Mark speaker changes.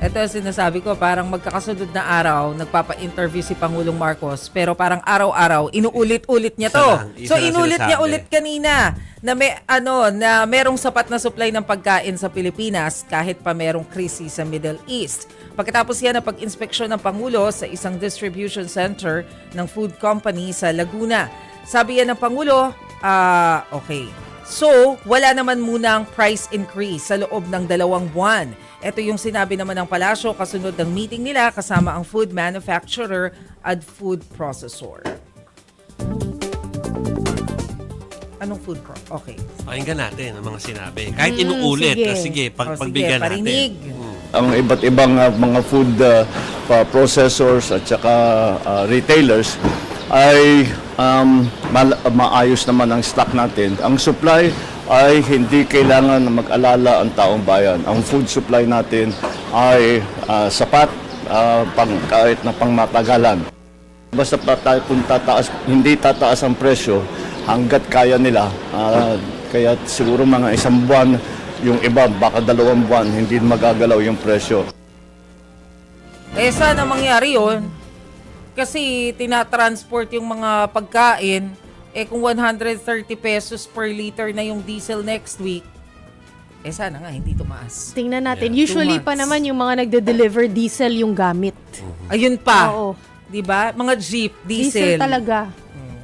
Speaker 1: Ito ang sinasabi ko, parang magkakasunod na araw, nagpapa-interview si Pangulong Marcos, pero parang araw-araw, inuulit-ulit niya to. So inulit niya ulit kanina na na merong sapat na supply ng pagkain sa Pilipinas kahit pa merong krisis sa Middle East. Pagkatapos yan na pag-inspeksyon ng Pangulo sa isang distribution center ng food company sa Laguna. Sabi yan ng Pangulo, okay. So, wala naman munang price increase sa loob ng 2 buwan. Ito yung sinabi naman ng palasyo kasunod ng meeting nila kasama ang food manufacturer at food processor. Anong food pro? Okay.
Speaker 2: Pakinggan natin ang mga sinabi. Kahit inuulit, sige, pagbigyan
Speaker 1: parinig.
Speaker 2: natin.
Speaker 3: Ang iba't ibang mga food processors at saka retailers ay maayos naman ang stock natin. Ang supply ay hindi kailangan na mag-alala ang taong bayan. Ang food supply natin ay sapat kahit na pangmatagalan. Basta kung hindi tataas ang presyo hanggat kaya nila. Kaya siguro mga 1 buwan, yung iba baka 2 buwan, hindi magagalaw yung presyo.
Speaker 1: Sana mangyari yun. Kasi tinatransport yung mga pagkain, kung 130 pesos per liter na yung diesel next week, sana nga hindi tumaas.
Speaker 4: Tingnan natin. Usually
Speaker 1: 2
Speaker 4: pa
Speaker 1: months.
Speaker 4: naman yung mga nagde-deliver diesel yung gamit.
Speaker 1: Ayun pa.
Speaker 4: Oo.
Speaker 1: 'Di ba? Mga jeep, diesel.
Speaker 4: Diesel talaga.